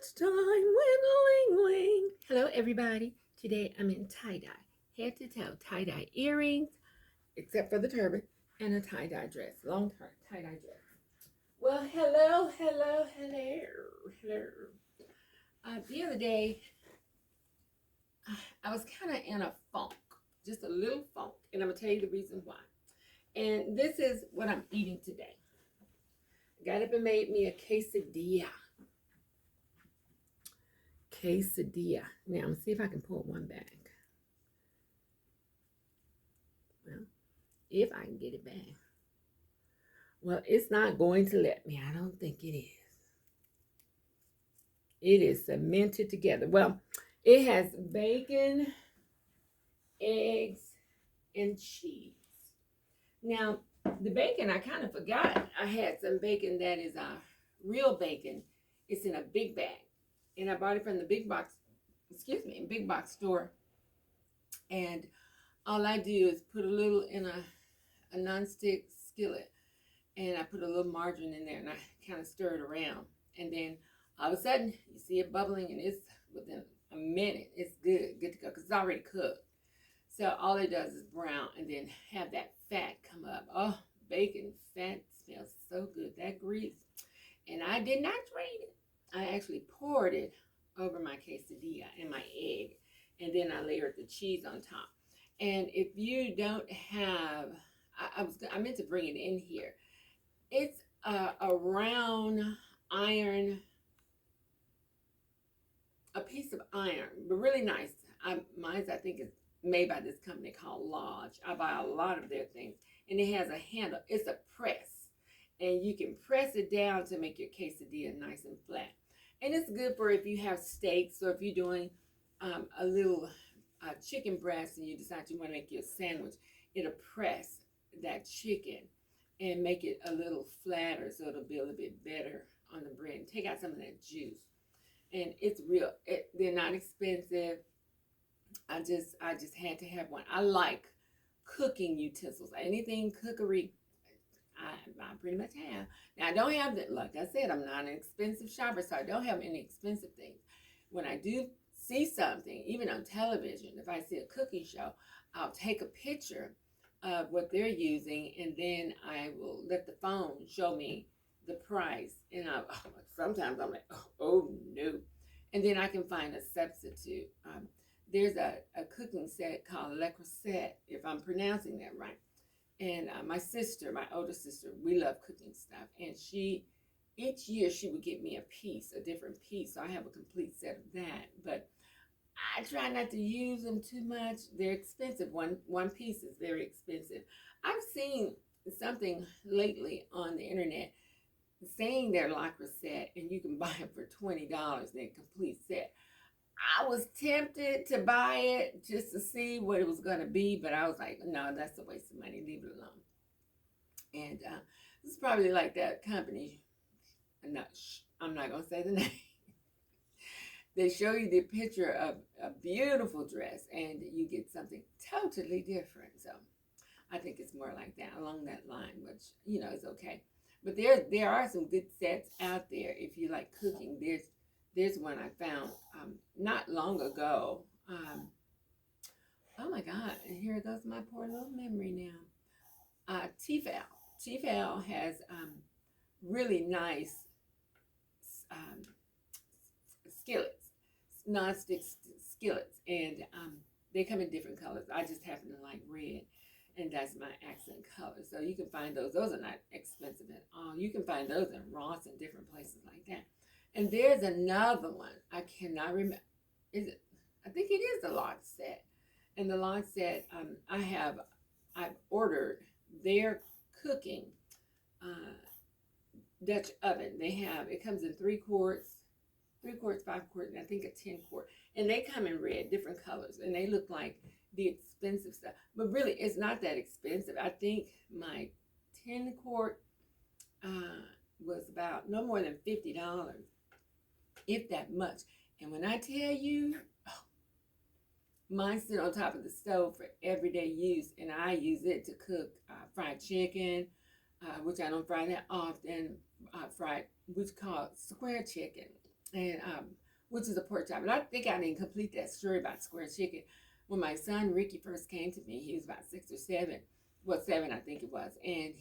Lunchtime with Ling Ling. Hello, everybody. Today I'm in tie dye, head to toe tie dye earrings, except for the turban, and a tie dye dress, long tie dye dress. Well, hello. The other day, I was kind of in a funk, just a little funk, and I'm gonna tell you the reason why. And this is what I'm eating today. Got up and made me a quesadilla. Now, let's see if I can pull one back. Well, if I can get it back. Well, it's not going to let me. I don't think it is. It is cemented together. Well, it has bacon, eggs, and cheese. Now, the bacon, I kind of forgot. I had some bacon that is real bacon. It's in a big bag. And I bought it from the big box store. And all I do is put a little in a nonstick skillet, and I put a little margarine in there, and I kind of stir it around. And then all of a sudden, you see it bubbling, and it's within a minute, it's good to go, because it's already cooked. So all it does is brown, and then have that fat come up. Oh, bacon fat smells so good, that grease. And I did not drain it. I actually poured it over my quesadilla and my egg, and then I layered the cheese on top. And if you don't have, I meant to bring it in here. It's a round iron, a piece of iron, but really nice. Mine's, I think, is made by this company called Lodge. I buy a lot of their things, and it has a handle. It's a press, and you can press it down to make your quesadilla nice and flat. And it's good for if you have steaks, or if you're doing a little chicken breast and you decide you want to make your sandwich. It'll press that chicken and make it a little flatter, so it'll be a little bit better on the bread and take out some of that juice. And it's real. They're not expensive. I just had to have one. I like cooking utensils. Anything cookery, I pretty much have. Now, I don't have that. Like I said, I'm not an expensive shopper, so I don't have any expensive things. When I do see something, even on television, if I see a cooking show, I'll take a picture of what they're using, and then I will let the phone show me the price. And sometimes I'm like, oh no. And then I can find a substitute. There's a cooking set called Le Creuset, if I'm pronouncing that right. And my sister, my older sister, we love cooking stuff. And each year she would get me a different piece. So I have a complete set of that. But I try not to use them too much. They're expensive. One piece is very expensive. I've seen something lately on the internet saying they're La Creuset, and you can buy them for $20, they're complete set. I was tempted to buy it just to see what it was going to be, but I was like, no, that's a waste of money. Leave it alone. And this is probably like that company. I'm not going to say the name. They show you the picture of a beautiful dress, and you get something totally different. So I think it's more like that, along that line, which, is okay. But there are some good sets out there if you like cooking. There's one I found not long ago. Oh my God! And here goes my poor little memory now. Tefal. Tefal has really nice um, skillets, non-stick skillets, and they come in different colors. I just happen to like red, and that's my accent color. So you can find those. Those are not expensive at all. You can find those in Ross and different places like that. And there's another one. I cannot remember. Is it? I think it is the launch set. And the launch set, I've ordered their cooking uh, Dutch oven. It comes in 3 quarts, 3 quarts, 5 quart, and I think a 10 quart. And they come in red, different colors, and they look like the expensive stuff. But really, it's not that expensive. I think my 10 quart was about no more than $50, if that much. And when I tell you, mine sit on top of the stove for everyday use, and I use it to cook fried chicken, which I don't fry that often. Fried, which called square chicken. and which is a pork chop. And I think I didn't complete that story about square chicken. When my son Ricky first came to me, he was about 6 or 7, well 7 I think it was, and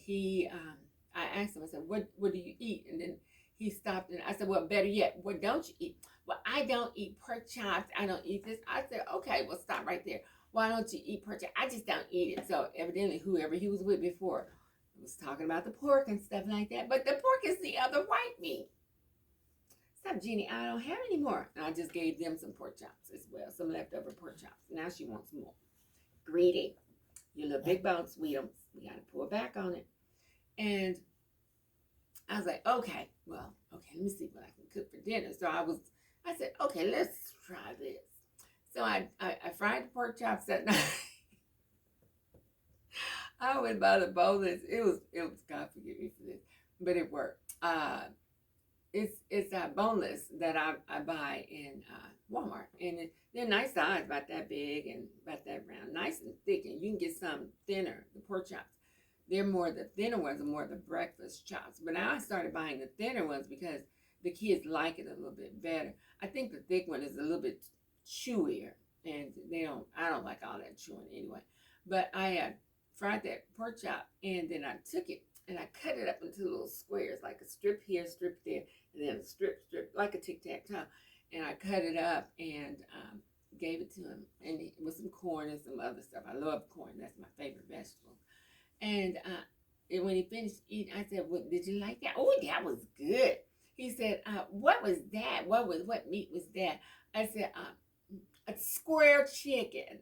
I asked him, I said, what do you eat? And then he stopped and I said, well, better yet, what don't you eat? Well, I don't eat pork chops. I don't eat this. I said, okay, well, stop right there. Why don't you eat pork chops? I just don't eat it. So evidently, whoever he was with before was talking about the pork and stuff like that. But the pork is the other white meat. Stop, Jeannie. I don't have any more. And I just gave them some pork chops as well, some leftover pork chops. Now she wants more. Greedy. Your little big bone sweetums. We got to pull back on it. And I was like, okay, well, okay, let me see what I can cook for dinner. So I said, okay, let's try this. So I fried the pork chops that night. I went by the boneless. It was God forgive me for this, but it worked. It's boneless that I buy in Walmart, and they're nice size, about that big and about that round, nice and thick. And you can get some thinner. The pork chops, they're more the thinner ones are more the breakfast chops. But now I started buying the thinner ones because the kids like it a little bit better. I think the thick one is a little bit chewier, and I don't like all that chewing anyway. But I fried that pork chop, and then I took it and I cut it up into little squares, like a strip here, strip there, and then a strip, like a tic-tac-toe. And I cut it up and gave it to him, and with some corn and some other stuff. I love corn. That's my favorite vegetable. And when he finished eating, I said, well, did you like that? Oh, that was good. He said, what was that? What meat was that? I said, a square chicken.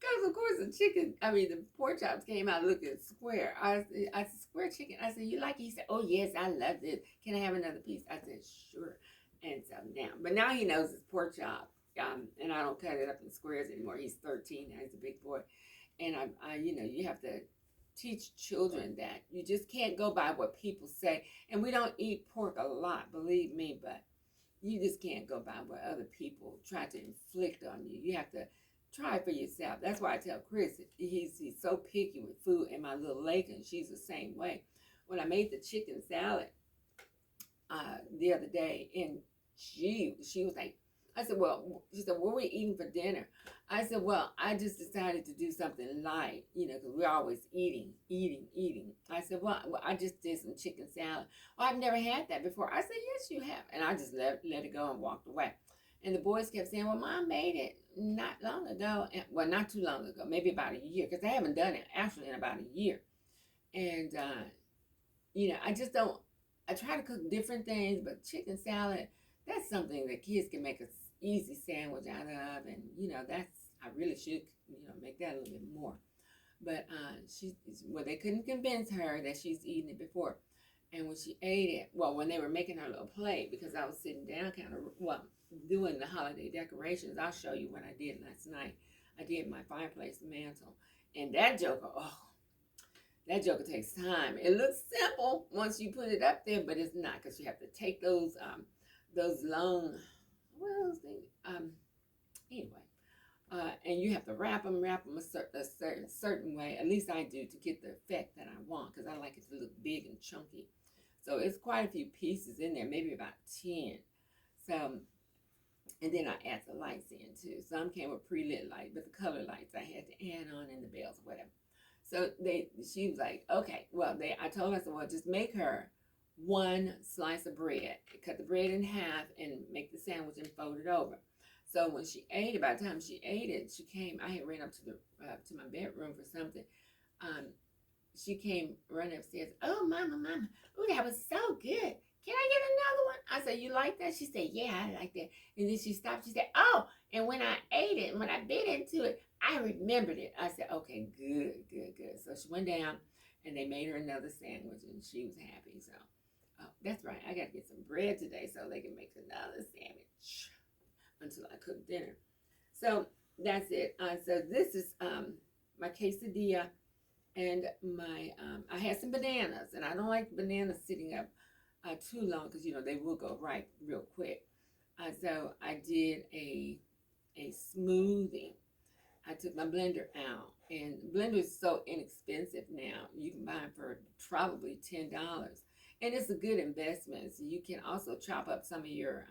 Because of course the pork chops came out looking square. I said, square chicken. I said, you like it? He said, oh yes, I love this. Can I have another piece? I said, sure. And so now he knows it's pork chop. And I don't cut it up in squares anymore. He's 13 now. He's a big boy. And you have to teach children that you just can't go by what people say. And we don't eat pork a lot, believe me, but you just can't go by what other people try to inflict on you. You have to try it for yourself. That's why I tell Chris, he's so picky with food, and my little Lakin, she's the same way. When I made the chicken salad the other day, and she was like, I said, well, she said, what are we eating for dinner? I said, well, I just decided to do something light, because we're always eating. I said, well, I just did some chicken salad. Well, I've never had that before. I said, yes, you have. And I just let it go and walked away. And the boys kept saying, well, Mom made it not long ago. Well, not too long ago, maybe about a year, because I haven't done it actually in about a year. And, I just don't, I try to cook different things, but chicken salad, that's something that kids can make an easy sandwich out of. And, I really should, make that a little bit more. But they couldn't convince her that she's eaten it before. And when she ate it, when they were making her little plate, because I was sitting down doing the holiday decorations, I'll show you what I did last night. I did my fireplace mantle. And that joker takes time. It looks simple once you put it up there, but it's not, because you have to take those long, anyway. And you have to wrap them a certain way. At least I do, to get the effect that I want, because I like it to look big and chunky. So it's quite a few pieces in there, maybe about 10. So, and then I add the lights in too. Some came with pre-lit light, but the color lights I had to add on, and the bells, whatever. So she was like, okay, I told her, I said, well, just make her one slice of bread. Cut the bread in half and make the sandwich and fold it over. So when she ate it, by the time she ate it, she came. I had ran up to my bedroom for something. She came running upstairs. Oh, Mama! Oh, that was so good. Can I get another one? I said, you like that? She said, yeah, I like that. And then she stopped. She said, oh, and when I ate it, when I bit into it, I remembered it. I said, okay, good. So she went down, and they made her another sandwich, and she was happy. So that's right. I got to get some bread today so they can make another sandwich until I cook dinner. So that's it. So this is my quesadilla, and I had some bananas, and I don't like bananas sitting up too long, because they will go right real quick. So I did a smoothie. I took my blender out, and the blender is so inexpensive now. You can buy them for probably $10, and it's a good investment. So you can also chop up some of your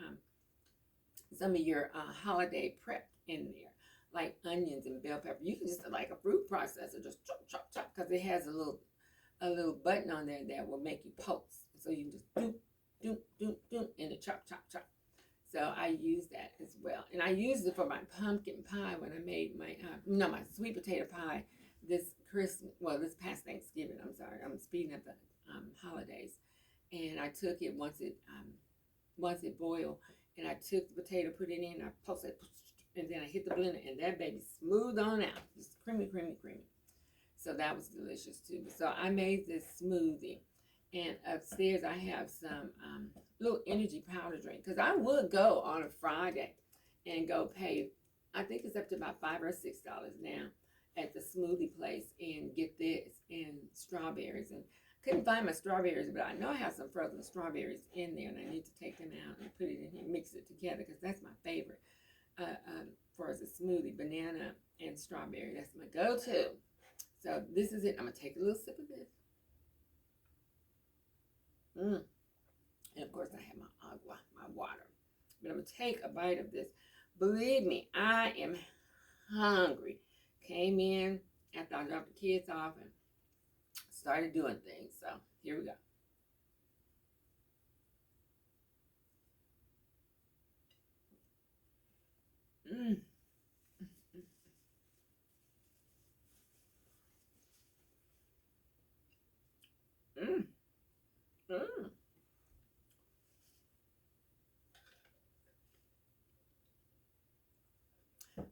holiday prep in there, like onions and bell pepper. You can just like a fruit processor, just chop, chop, chop, because it has a little button on there that will make you pulse. So you can just do, do, do, do, and it chop, chop, chop. So I use that as well, and I used it for my pumpkin pie when I made my no, my sweet potato pie this Christmas. Well, this past Thanksgiving. I'm sorry, I'm speeding up the holidays, and I took it once it boiled, and I took the potato, put it in, I pulsed it, and then I hit the blender, and that baby smooth on out, just creamy, creamy, creamy. So that was delicious too. So I made this smoothie, and upstairs I have some little energy powder drink, because I would go on a Friday and go pay, I think it's up to about $5 or $6 now at the smoothie place, and get this and strawberries. And couldn't find my strawberries, but I know I have some frozen strawberries in there, and I need to take them out and put it in here, mix it together, because that's my favorite for as a smoothie, banana and strawberry. That's my go-to. So this is it. I'm gonna take a little sip of this. And of course I have my agua, my water. But I'm gonna take a bite of this. Believe me, I am hungry. Came in after I dropped the kids off and started doing things. So here we go. Mm. Mm. Mm.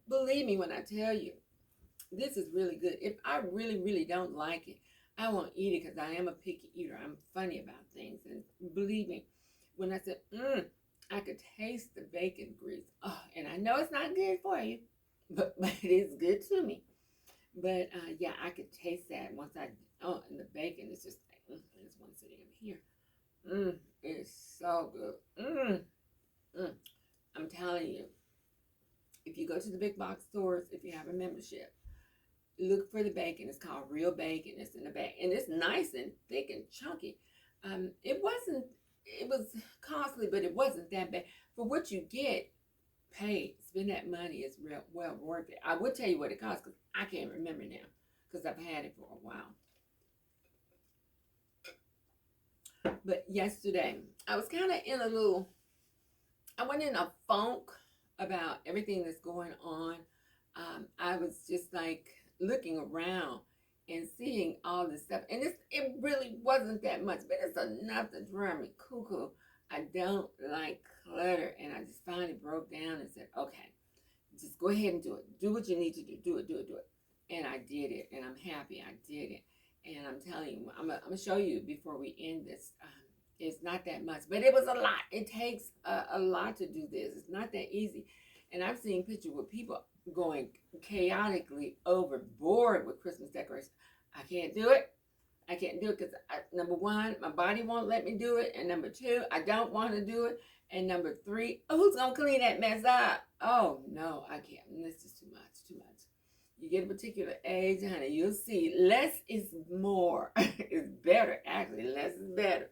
Believe me when I tell you, this is really good. If I really, really don't like it, I won't eat it, because I am a picky eater. I'm funny about things. And believe me, when I said, I could taste the bacon grease. Oh, and I know it's not good for you, but it is good to me. But yeah, I could taste that once and the bacon is just like, there's one sitting over here. It's so good. Mm. I'm telling you, if you go to the big box stores, if you have a membership, look for the bacon. It's called real bacon. It's in the bag, and it's nice and thick and chunky. It wasn't. It was costly, but it wasn't that bad for what you get. Pay, spend that money is real well worth it. I would tell you what it costs, because I can't remember now, because I've had it for a while. But yesterday, I was kind of in a little. I went in a funk about everything that's going on. I was just like looking around and seeing all this stuff, and it really wasn't that much, but it's enough to drive me cuckoo. I don't like clutter, and I just finally broke down and said, okay, just go ahead and do it. Do what you need to do. Do it, do it, do it. And I did it, and I'm happy I did it. And I'm telling you, I'm gonna show you before we end this. It's not that much, but it was a lot. It takes a lot to do this. It's not that easy. And I've seen pictures with people going chaotically overboard with Christmas decorations. I can't do it. I can't do it because, number one, my body won't let me do it. And number two, I don't want to do it. And number three, who's going to clean that mess up? Oh, no, I can't. This is too much, too much. You get a particular age, honey, you'll see less is more. It's better, actually. Less is better.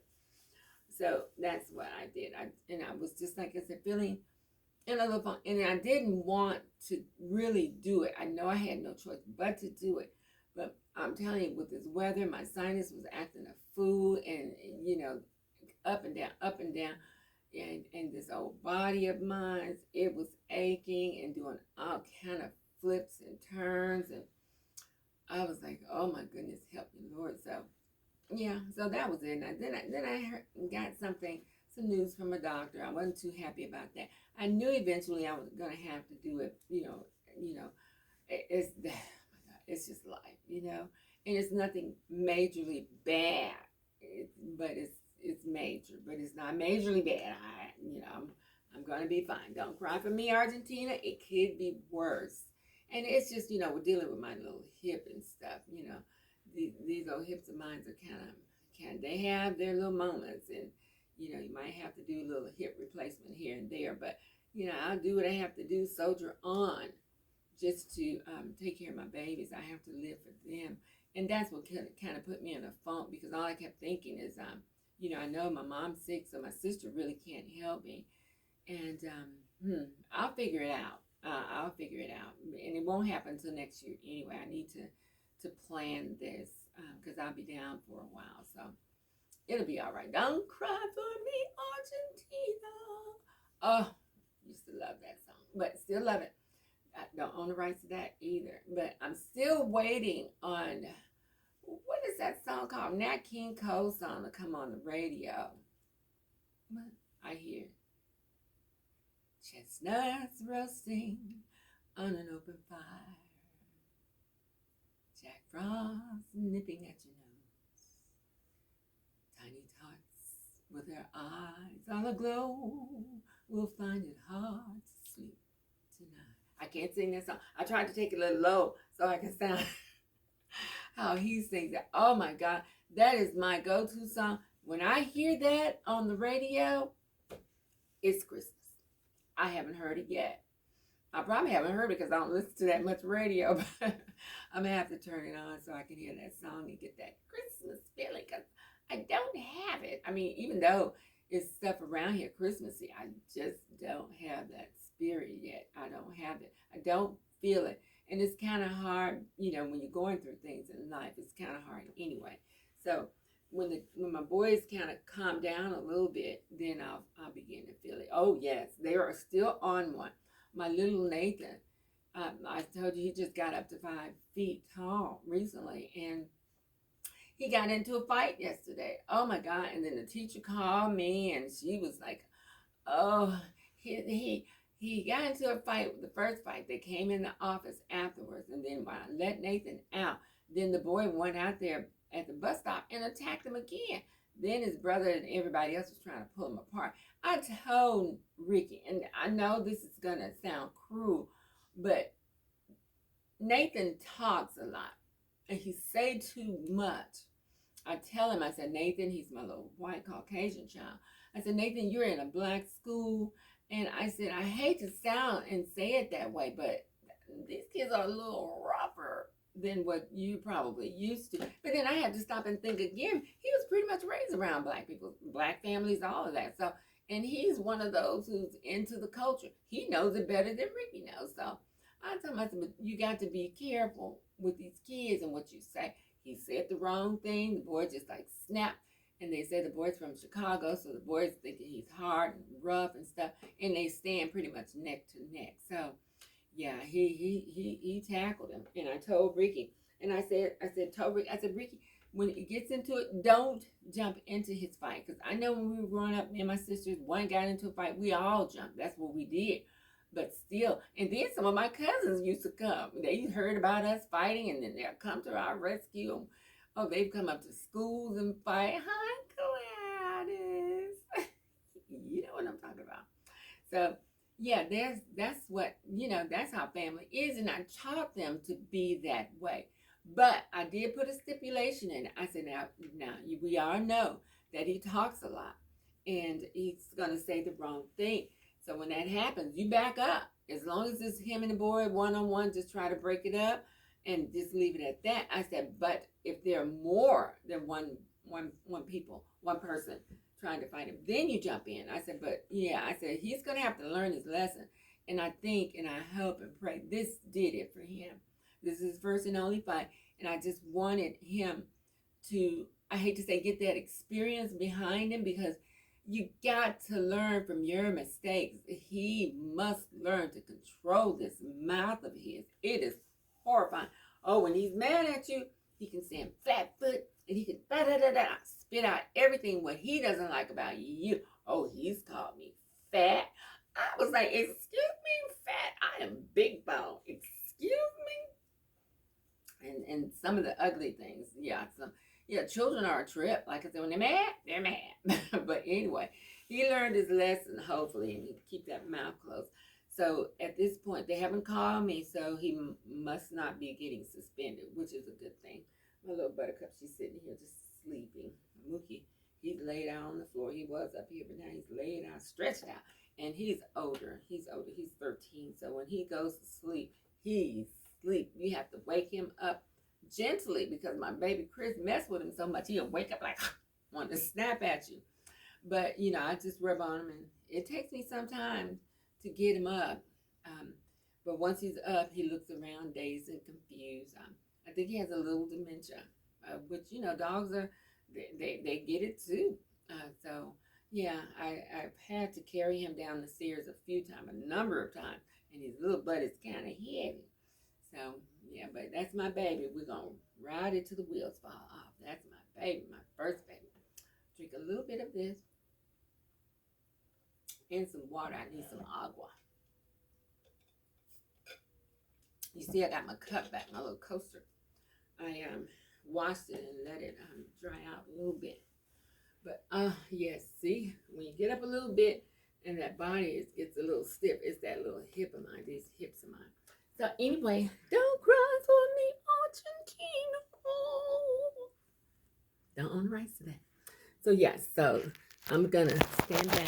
So that's what I did. And I was just like I said, feeling in a little fun. And I didn't want to really do it. I know I had no choice but to do it. But I'm telling you, with this weather, my sinus was acting a fool, and up and down, up and down. And this old body of mine, it was aching and doing all kind of flips and turns. And I was like, oh my goodness, help me, Lord. So yeah, so that was it. And then I got some news from a doctor. I wasn't too happy about that. I knew eventually I was gonna have to do it. It's oh my God, it's just life, and it's nothing majorly bad, but it's major, but it's not majorly bad. I'm gonna be fine. Don't cry for me, Argentina. It could be worse, and it's just we're dealing with my little hip and stuff. These old hips of mine are kind of they have their little moments, and you might have to do a little hip replacement here and there, but I'll do what I have to do, soldier on, just to take care of my babies. I have to live for them, and that's what kind of put me in a funk, because all I kept thinking is I know my mom's sick, so my sister really can't help me. And I'll figure it out. I'll figure it out, and it won't happen until next year anyway. I need to plan this because I'll be down for a while, so it'll be all right. Don't cry for me, Argentina. Oh, used to love that song, but still love it. I don't own the rights to that either, but I'm still waiting on what is that song called? Nat King Cole song to come on the radio. What I hear chestnuts roasting on an open fire, Jack Frost nipping at your nose, tiny tots with their eyes all aglow will find it hard to sleep tonight. I can't sing that song. I tried to take it a little low so I can sound how he sings it. Oh my God, that is my go-to song. When I hear that on the radio, it's Christmas. I haven't heard it yet. I probably haven't heard it because I don't listen to that much radio, but I'm going to have to turn it on so I can hear that song and get that Christmas feeling because I don't have it. I mean, even though it's stuff around here Christmassy, I just don't have that spirit yet. I don't have it. I don't feel it. And it's kind of hard, when you're going through things in life, it's kind of hard anyway. So when my boys kind of calm down a little bit, then I'll begin to feel it. Oh yes, they are still on one. My little Nathan, I told you he just got up to 5 feet tall recently, and he got into a fight yesterday. Oh my God! And then the teacher called me, and she was like, "Oh, he got into a fight with the first fight. They came in the office afterwards, and then when I let Nathan out, then the boy went out there at the bus stop and attacked him again. Then his brother and everybody else was trying to pull him apart. I told Ricky, and I know this is gonna sound cruel, but Nathan talks a lot, and he say too much. I tell him, I said, Nathan, he's my little white Caucasian child. I said, Nathan, you're in a black school. And I said, I hate to sound and say it that way, but these kids are a little rougher than what you probably used to. But then I had to stop and think again. He was pretty much raised around black people, black families, all of that. So, and he's one of those who's into the culture. He knows it better than Ricky knows. So I told him, I said, but you got to be careful with these kids and what you say. He said the wrong thing. The boy just like snapped. And they say the boy's from Chicago, so the boys thinking he's hard and rough and stuff. And they stand pretty much neck to neck. So yeah, he tackled him. And I told Ricky, and I said, Ricky, when it gets into it, don't jump into his fight. Because I know when we were growing up, me and my sisters, one got into a fight, we all jumped. That's what we did. But still, and then some of my cousins used to come. They heard about us fighting, and then they'll come to our rescue. Oh, they've come up to schools and fight. Hi, Gladys. You know what I'm talking about. So, yeah, that's what, that's how family is. And I taught them to be that way. But I did put a stipulation in it. I said, now we all know that he talks a lot. And he's going to say the wrong thing. So when that happens, you back up. As long as it's him and the boy one-on-one, just try to break it up and just leave it at that. I said, but if there are more than one person trying to fight him, then you jump in. I said, but yeah, I said, he's going to have to learn his lesson. And I think, and I hope and pray, this did it for him. This is his first and only fight. And I just wanted him to, I hate to say, get that experience behind him, because you got to learn from your mistakes. He must learn to control this mouth of his. It is horrifying. Oh, when he's mad at you, he can stand flat foot and he can spit out everything what he doesn't like about you. Oh, he's called me fat. I was like, excuse me, fat? I am big bone. Excuse me? And some of the ugly things. Yeah, children are a trip. Like I said, when they're mad. But anyway, he learned his lesson, hopefully, and he keep that mouth closed. So at this point, they haven't called me, so he must not be getting suspended, which is a good thing. My little buttercup, she's sitting here just sleeping. Mookie, he's laid out on the floor. He was up here, but now he's laid out, stretched out. And he's older. He's 13. So when he goes to sleep, he's asleep. You have to wake him up gently, because my baby Chris messed with him so much, he'll wake up like, want to snap at you. But you know, I just rub on him, and it takes me some time to get him up. Um, but once he's up, he looks around dazed and confused. I think he has a little dementia, which you know, dogs are they get it too. So yeah, I've had to carry him down the stairs a number of times, and his little butt is kind of heavy. So yeah, but that's my baby. We're gonna ride it till the wheels fall off. That's my baby, my first baby. Drink a little bit of this and some water. I need some agua. You see, I got my cup back, my little coaster. I washed it and let it dry out a little bit. But yes, see, when you get up a little bit and that body gets a little stiff, it's that little hip of mine, these hips of mine. So anyway, don't cry for me, Argentina. Don't own the rights to that. So yes, so I'm gonna stand down